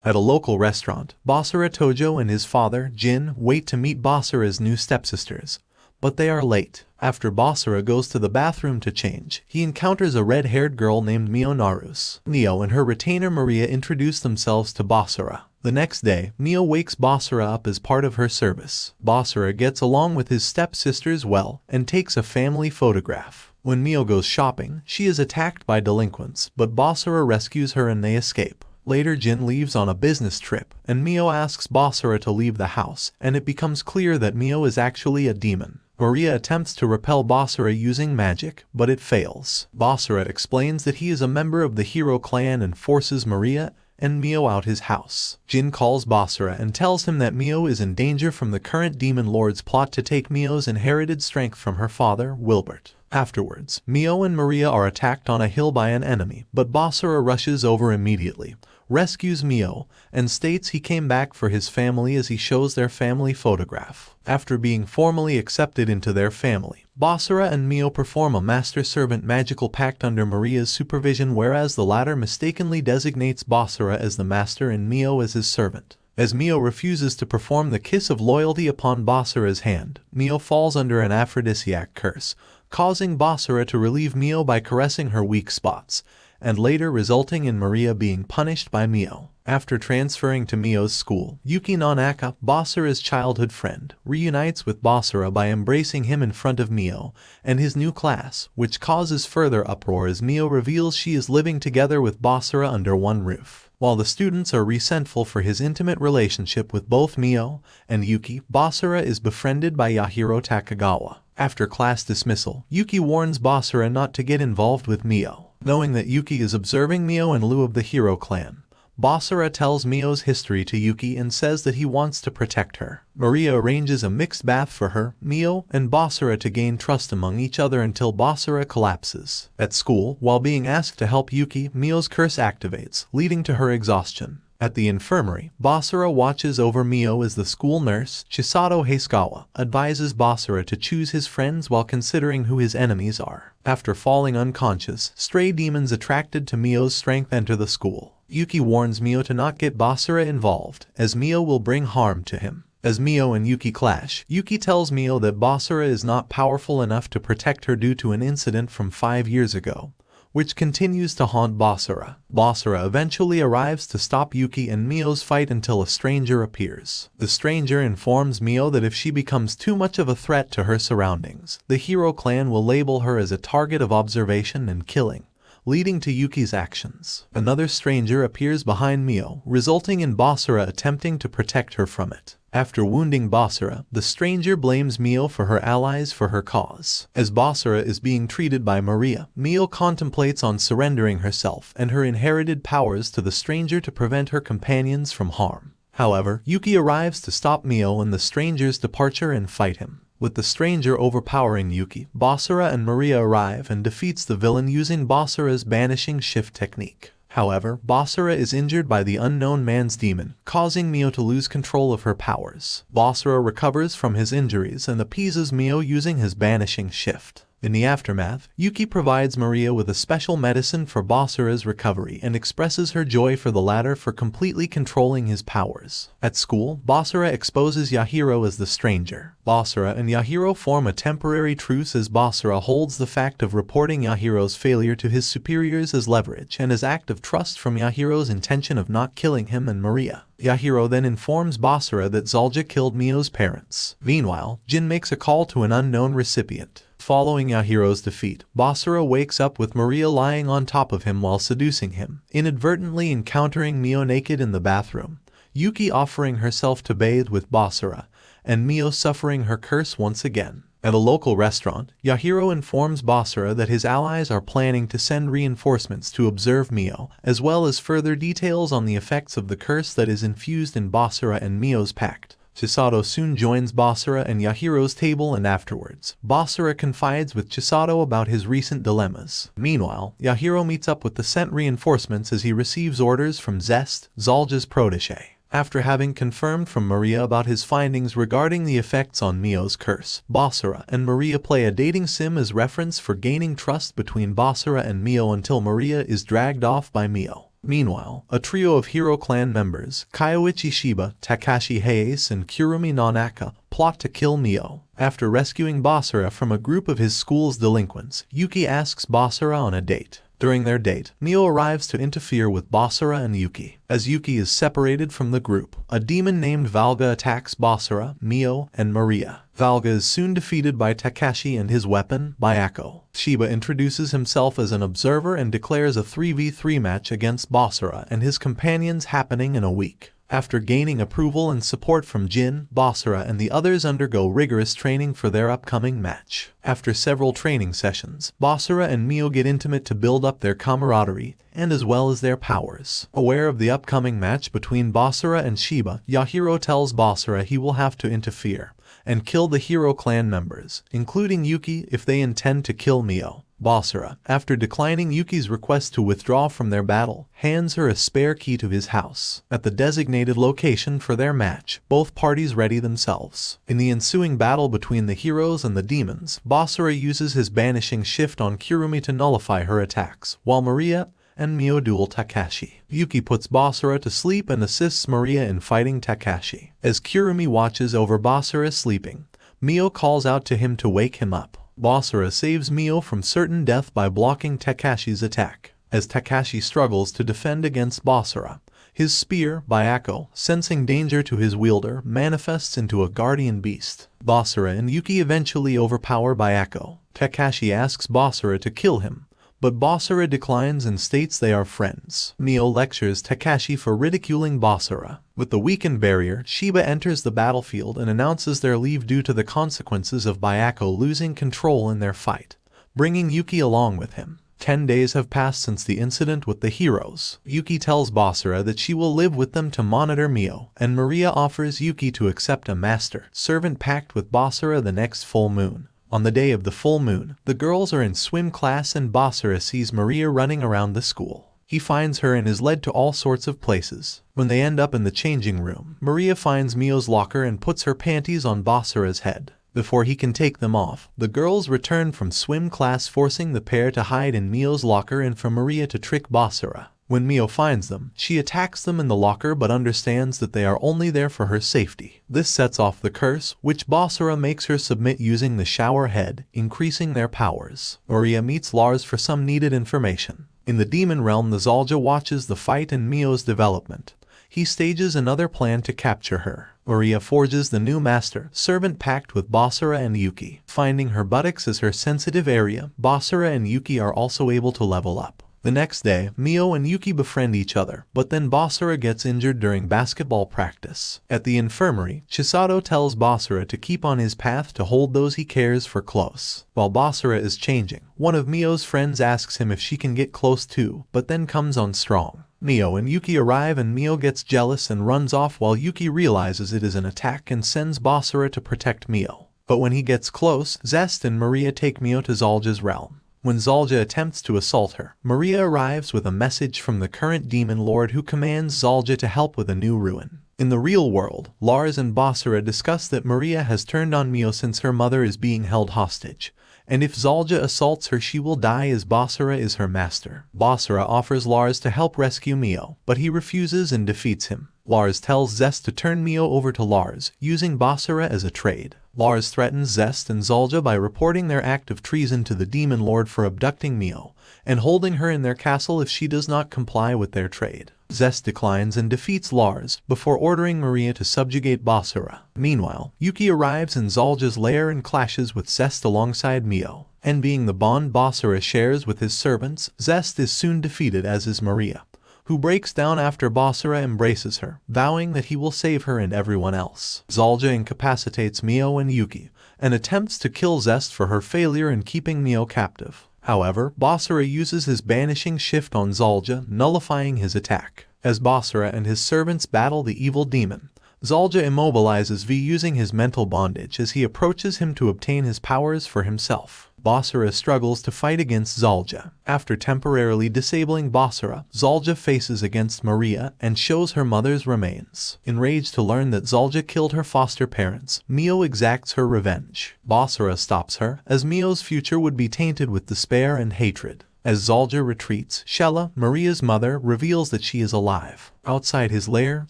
At a local restaurant, Basara Tojo and his father, Jin, wait to meet Basara's new stepsisters, but they are late. After Basara goes to the bathroom to change, he encounters a red-haired girl named Mio Narus. Mio and her retainer Maria introduce themselves to Basara. The next day, Mio wakes Basara up as part of her service. Basara gets along with his stepsisters well and takes a family photograph. When Mio goes shopping, she is attacked by delinquents, but Basara rescues her and they escape. Later, Jin leaves on a business trip, and Mio asks Basara to leave the house, and it becomes clear that Mio is actually a demon. Maria attempts to repel Basara using magic, but it fails. Basara explains that he is a member of the hero clan and forces Maria and Mio out his house. Jin calls Basara and tells him that Mio is in danger from the current demon lord's plot to take Mio's inherited strength from her father, Wilbert. Afterwards, Mio and Maria are attacked on a hill by an enemy, but Basara rushes over immediately, rescues Mio, and states he came back for his family as he shows their family photograph. After being formally accepted into their family, Basara and Mio perform a master-servant magical pact under Maria's supervision, whereas the latter mistakenly designates Basara as the master and Mio as his servant. As Mio refuses to perform the kiss of loyalty upon Basara's hand, Mio falls under an aphrodisiac curse, causing Basara to relieve Mio by caressing her weak spots, and later resulting in Maria being punished by Mio. After transferring to Mio's school, Yuki Nanaka, Basara's childhood friend, reunites with Basara by embracing him in front of Mio and his new class, which causes further uproar as Mio reveals she is living together with Basara under one roof. While the students are resentful for his intimate relationship with both Mio and Yuki, Basara is befriended by Yahiro Takagawa. After class dismissal, Yuki warns Basara not to get involved with Mio. Knowing that Yuki is observing Mio in lieu of the hero clan, Basara tells Mio's history to Yuki and says that he wants to protect her. Maria arranges a mixed bath for her, Mio, and Basara to gain trust among each other until Basara collapses. At school, while being asked to help Yuki, Mio's curse activates, leading to her exhaustion. At the infirmary, Basara watches over Mio as the school nurse, Chisato Heisukawa, advises Basara to choose his friends while considering who his enemies are. After falling unconscious, stray demons attracted to Mio's strength enter the school. Yuki warns Mio to not get Basara involved, as Mio will bring harm to him. As Mio and Yuki clash, Yuki tells Mio that Basara is not powerful enough to protect her due to an incident from 5 years ago, which continues to haunt Basara. Basara eventually arrives to stop Yuki and Mio's fight until a stranger appears. The stranger informs Mio that if she becomes too much of a threat to her surroundings, the hero clan will label her as a target of observation and killing, leading to Yuki's actions. Another stranger appears behind Mio, resulting in Basara attempting to protect her from it. After wounding Basara, the stranger blames Mio for her allies for her cause. As Basara is being treated by Maria, Mio contemplates on surrendering herself and her inherited powers to the stranger to prevent her companions from harm. However, Yuki arrives to stop Mio and the stranger's departure and fight him. With the stranger overpowering Yuki, Basara and Maria arrive and defeats the villain using Basara's banishing shift technique. However, Basara is injured by the unknown man's demon, causing Mio to lose control of her powers. Basara recovers from his injuries and appeases Mio using his banishing shift. In the aftermath, Yuki provides Maria with a special medicine for Basara's recovery and expresses her joy for the latter for completely controlling his powers. At school, Basara exposes Yahiro as the stranger. Basara and Yahiro form a temporary truce as Basara holds the fact of reporting Yahiro's failure to his superiors as leverage and as act of trust from Yahiro's intention of not killing him and Maria. Yahiro then informs Basara that Zalja killed Mio's parents. Meanwhile, Jin makes a call to an unknown recipient. Following Yahiro's defeat, Basara wakes up with Maria lying on top of him while seducing him, inadvertently encountering Mio naked in the bathroom, Yuki offering herself to bathe with Basara, and Mio suffering her curse once again. At a local restaurant, Yahiro informs Basara that his allies are planning to send reinforcements to observe Mio, as well as further details on the effects of the curse that is infused in Basara and Mio's pact. Chisato soon joins Basara and Yahiro's table, and afterwards, Basara confides with Chisato about his recent dilemmas. Meanwhile, Yahiro meets up with the sent reinforcements as he receives orders from Zest, Zalja's protege. After having confirmed from Maria about his findings regarding the effects on Mio's curse, Basara and Maria play a dating sim as reference for gaining trust between Basara and Mio until Maria is dragged off by Mio. Meanwhile, a trio of Hero Clan members, Kyoichi Shiba, Takashi Hayase, and Kurumi Nanaka, plot to kill Mio. After rescuing Basara from a group of his school's delinquents, Yuki asks Basara on a date. During their date, Mio arrives to interfere with Basara and Yuki. As Yuki is separated from the group, a demon named Valga attacks Basara, Mio, and Maria. Valga is soon defeated by Takashi and his weapon, Byako. Shiba introduces himself as an observer and declares a 3v3 match against Basara and his companions happening in a week. After gaining approval and support from Jin, Basara and the others undergo rigorous training for their upcoming match. After several training sessions, Basara and Mio get intimate to build up their camaraderie, and as well as their powers. Aware of the upcoming match between Basara and Shiba, Yahiro tells Basara he will have to interfere and kill the Hero Clan members, including Yuki, if they intend to kill Mio. Basara, after declining Yuki's request to withdraw from their battle, hands her a spare key to his house. At the designated location for their match, both parties ready themselves. In the ensuing battle between the heroes and the demons, Basara uses his banishing shift on Kurumi to nullify her attacks, while Maria and Mio duel Takashi. Yuki puts Basara to sleep and assists Maria in fighting Takashi. As Kurumi watches over Basara sleeping, Mio calls out to him to wake him up. Basara saves Mio from certain death by blocking Takashi's attack. As Takashi struggles to defend against Basara, his spear, Byako, sensing danger to his wielder, manifests into a guardian beast. Basara and Yuki eventually overpower Byako. Takashi asks Basara to kill him, but Basara declines and states they are friends. Mio lectures Takashi for ridiculing Basara. With the weakened barrier, Shiba enters the battlefield and announces their leave due to the consequences of Byako losing control in their fight, bringing Yuki along with him. 10 days have passed since the incident with the heroes. Yuki tells Basara that she will live with them to monitor Mio, and Maria offers Yuki to accept a master-servant pact with Basara the next full moon. On the day of the full moon, the girls are in swim class and Basara sees Maria running around the school. He finds her and is led to all sorts of places. When they end up in the changing room, Maria finds Mio's locker and puts her panties on Basara's head. Before he can take them off, the girls return from swim class, forcing the pair to hide in Mio's locker and for Maria to trick Basara. When Mio finds them, she attacks them in the locker but understands that they are only there for her safety. This sets off the curse, which Basara makes her submit using the shower head, increasing their powers. Maria meets Lars for some needed information. In the demon realm, the Zalja watches the fight and Mio's development. He stages another plan to capture her. Maria forges the new master-servant pact with Basara and Yuki. Finding her buttocks as her sensitive area, Basara and Yuki are also able to level up. The next day, Mio and Yuki befriend each other, but then Basara gets injured during basketball practice. At the infirmary, Chisato tells Basara to keep on his path to hold those he cares for close. While Basara is changing, one of Mio's friends asks him if she can get close too, but then comes on strong. Mio and Yuki arrive and Mio gets jealous and runs off while Yuki realizes it is an attack and sends Basara to protect Mio. But when he gets close, Zest and Maria take Mio to Zalja's realm. When Zalja attempts to assault her, Maria arrives with a message from the current demon lord who commands Zalja to help with a new ruin. In the real world, Lars and Basara discuss that Maria has turned on Mio since her mother is being held hostage, and if Zalja assaults her she will die as Basara is her master. Basara offers Lars to help rescue Mio, but he refuses and defeats him. Lars tells Zest to turn Mio over to Lars, using Basara as a trade. Lars threatens Zest and Zalja by reporting their act of treason to the demon lord for abducting Mio, and holding her in their castle if she does not comply with their trade. Zest declines and defeats Lars, before ordering Maria to subjugate Basara. Meanwhile, Yuki arrives in Zalja's lair and clashes with Zest alongside Mio. Envying the bond Basara shares with his servants, Zest is soon defeated as is Maria, who breaks down after Basara embraces her, vowing that he will save her and everyone else. Zalja incapacitates Mio and Yuki, and attempts to kill Zest for her failure in keeping Mio captive. However, Basara uses his banishing shift on Zalja, nullifying his attack. As Basara and his servants battle the evil demon, Zalja immobilizes V using his mental bondage as he approaches him to obtain his powers for himself. Basara struggles to fight against Zalja. After temporarily disabling Basara, Zalja faces against Maria and shows her mother's remains. Enraged to learn that Zalja killed her foster parents, Mio exacts her revenge. Basara stops her, as Mio's future would be tainted with despair and hatred. As Zalja retreats, Shella, Maria's mother, reveals that she is alive. Outside his lair,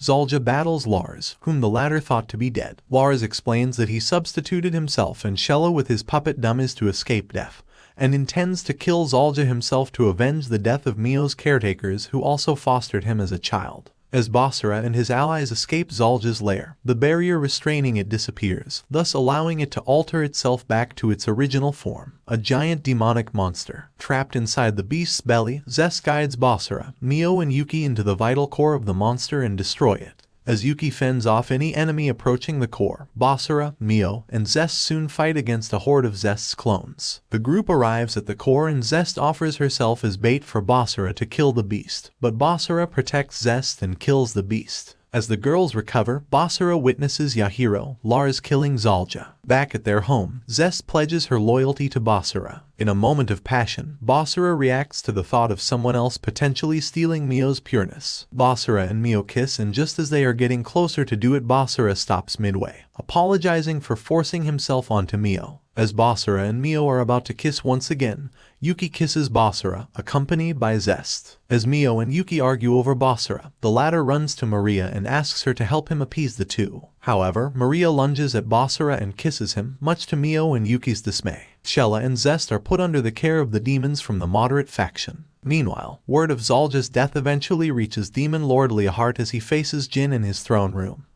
Zalja battles Lars, whom the latter thought to be dead. Lars explains that he substituted himself and Shella with his puppet dummies to escape death, and intends to kill Zalja himself to avenge the death of Mio's caretakers who also fostered him as a child. As Basara and his allies escape Zalja's lair, the barrier restraining it disappears, thus allowing it to alter itself back to its original form, a giant demonic monster. Trapped inside the beast's belly, Zest guides Basara, Mio and Yuki into the vital core of the monster and destroy it. As Yuki fends off any enemy approaching the core, Basara, Mio, and Zest soon fight against a horde of Zest's clones. The group arrives at the core and Zest offers herself as bait for Basara to kill the beast, but Basara protects Zest and kills the beast. As the girls recover, Basara witnesses Yahiro, Lars killing Zalja. Back at their home, Zest pledges her loyalty to Basara. In a moment of passion, Basara reacts to the thought of someone else potentially stealing Mio's pureness. Basara and Mio kiss, and just as they are getting closer to do it, Basara stops midway, apologizing for forcing himself onto Mio. As Basara and Mio are about to kiss once again, Yuki kisses Basara, accompanied by Zest. As Mio and Yuki argue over Basara, the latter runs to Maria and asks her to help him appease the two. However, Maria lunges at Basara and kisses him, much to Mio and Yuki's dismay. Shella and Zest are put under the care of the demons from the moderate faction. Meanwhile, word of Zalja's death eventually reaches Demon Lord Leahart as he faces Jin in his throne room.